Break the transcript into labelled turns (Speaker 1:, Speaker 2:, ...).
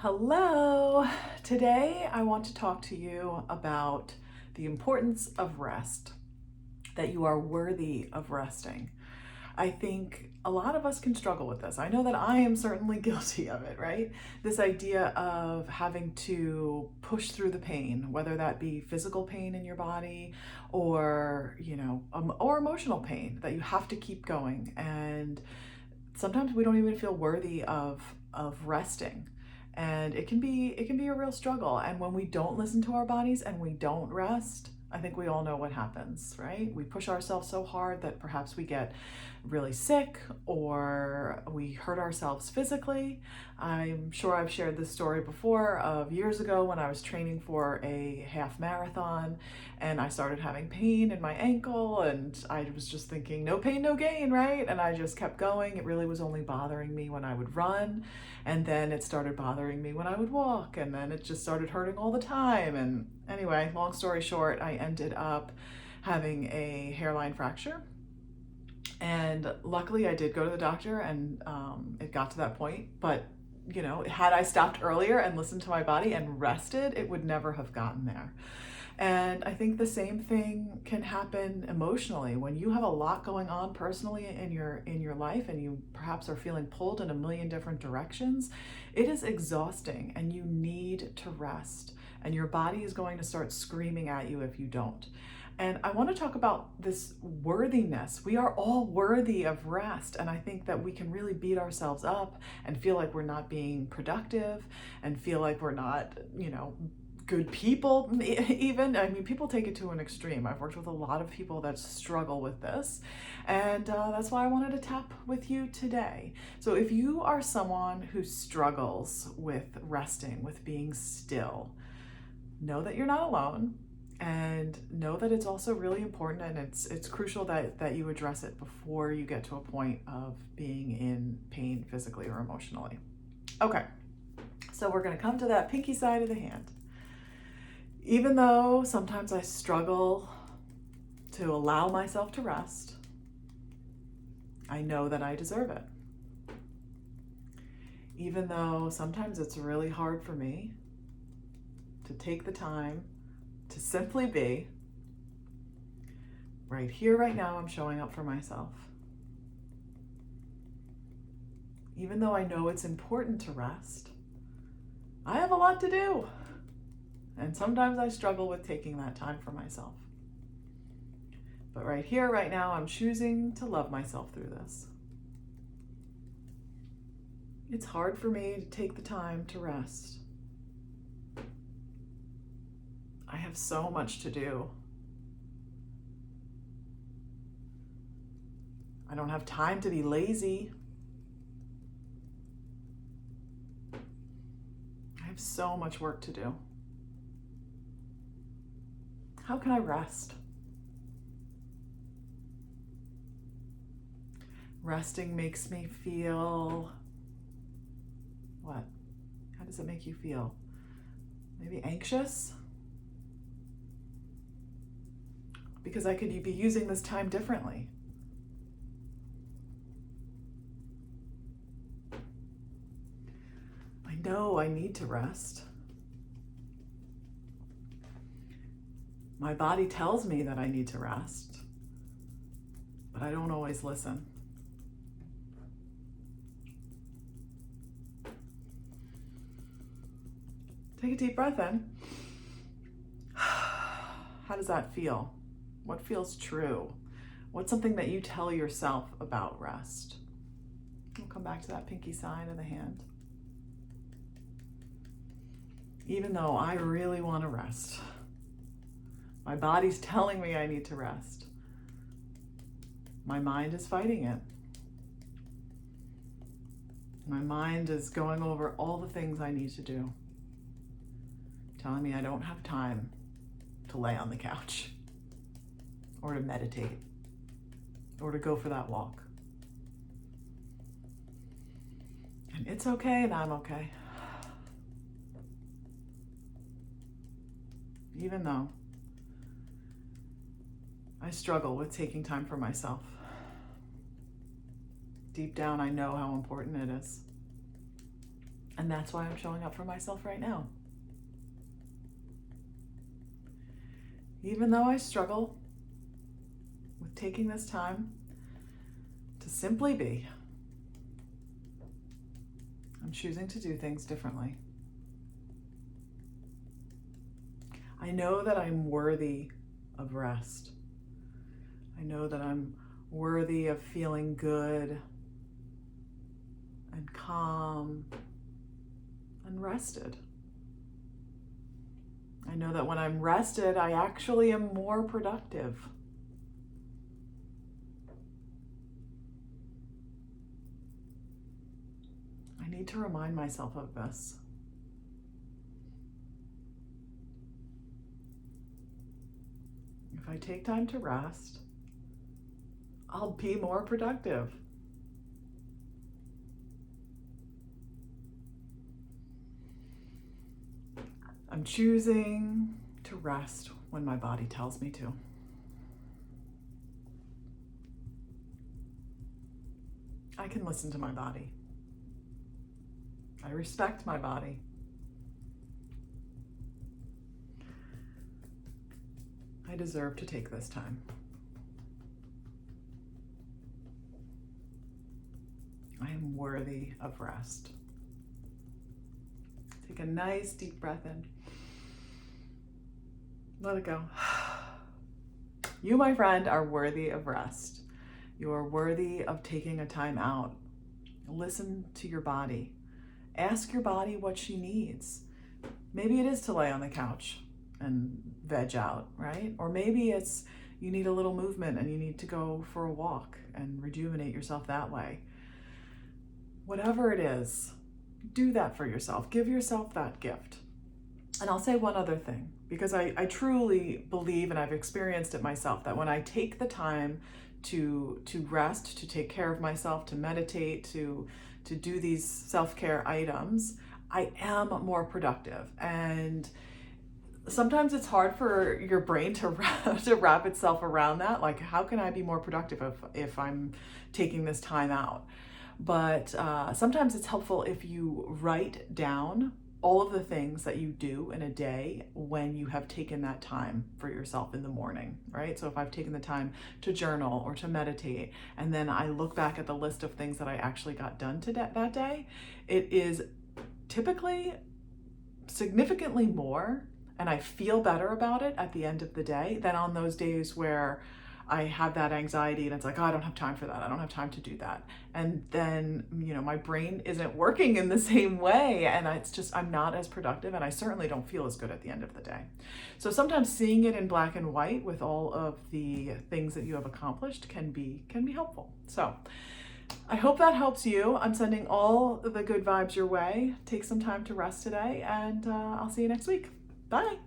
Speaker 1: Hello! Today I want to talk to you about the importance of rest, that you are worthy of resting. I think a lot of us can struggle with this. I know that I am certainly guilty of it, right? This idea of having to push through the pain, whether that be physical pain in your body or, or emotional pain, that you have to keep going. And sometimes we don't even feel worthy of resting, and it can be a real struggle. And when we don't listen to our bodies and we don't rest, I think we all know what happens, right? We push ourselves so hard that perhaps we get really sick or we hurt ourselves physically. I'm sure I've shared this story before of years ago when I was training for a half marathon and I started having pain in my ankle, and I was just thinking, no pain, no gain, right? And I just kept going. It really was only bothering me when I would run, and then it started bothering me when I would walk, and then it just started hurting all the time. And anyway, long story short, I ended up having a hairline fracture. And luckily I did go to the doctor, and it got to that point. But, had I stopped earlier and listened to my body and rested, it would never have gotten there. And I think the same thing can happen emotionally when you have a lot going on personally in your life, and you perhaps are feeling pulled in a million different directions. It is exhausting, and you need to rest. And your body is going to start screaming at you if you don't. And I want to talk about this worthiness. We are all worthy of rest. And I think that we can really beat ourselves up and feel like we're not being productive and feel like we're not, good people. Even, I mean, people take it to an extreme. I've worked with a lot of people that struggle with this, and that's why I wanted to tap with you today. So if you are someone who struggles with resting, with being still, know that you're not alone, and know that it's also really important, and it's crucial that you address it before you get to a point of being in pain physically or emotionally. Okay, so we're going to come to that pinky side of the hand. Even though sometimes I struggle to allow myself to rest, I know that I deserve it. Even though sometimes it's really hard for me to take the time to simply be right here, right now, I'm showing up for myself. Even though I know it's important to rest, I have a lot to do. And sometimes I struggle with taking that time for myself. But right here, right now, I'm choosing to love myself through this. It's hard for me to take the time to rest. I have so much to do. I don't have time to be lazy. I have so much work to do. How can I rest? Resting makes me feel what? How does it make you feel? Maybe anxious? Because I could be using this time differently. I know I need to rest. My body tells me that I need to rest, but I don't always listen. Take a deep breath in. How does that feel? What feels true? What's something that you tell yourself about rest? We'll come back to that pinky side of the hand. Even though I really want to rest, my body's telling me I need to rest, my mind is fighting it. My mind is going over all the things I need to do, telling me I don't have time to lay on the couch or to meditate or to go for that walk. And it's okay, and I'm okay. Even though I struggle with taking time for myself. Deep down, I know how important it is. And that's why I'm showing up for myself right now. Even though I struggle with taking this time to simply be, I'm choosing to do things differently. I know that I'm worthy of rest. I know that I'm worthy of feeling good and calm and rested. I know that when I'm rested, I actually am more productive. I need to remind myself of this. If I take time to rest, I'll be more productive. I'm choosing to rest when my body tells me to. I can listen to my body. I respect my body. I deserve to take this time. I am worthy of rest. Take a nice deep breath in. Let it go. You, my friend, are worthy of rest. You are worthy of taking a time out. Listen to your body. Ask your body what she needs. Maybe it is to lay on the couch and veg out, right? Or maybe it's you need a little movement and you need to go for a walk and rejuvenate yourself that way. Whatever it is, do that for yourself. Give yourself that gift. And I'll say one other thing, because I truly believe, and I've experienced it myself, that when I take the time to rest, to take care of myself, to meditate, to do these self-care items, I am more productive. And sometimes it's hard for your brain to wrap itself around that. Like, how can I be more productive if I'm taking this time out? But sometimes it's helpful if you write down all of the things that you do in a day when you have taken that time for yourself in the morning, right? So if I've taken the time to journal or to meditate, and then I look back at the list of things that I actually got done that day, it is typically significantly more, and I feel better about it at the end of the day than on those days where I have that anxiety and it's like, oh, I don't have time for that. I don't have time to do that. And then, my brain isn't working in the same way. And I'm not as productive, and I certainly don't feel as good at the end of the day. So sometimes seeing it in black and white with all of the things that you have accomplished can be helpful. So I hope that helps you. I'm sending all the good vibes your way. Take some time to rest today, and I'll see you next week. Bye.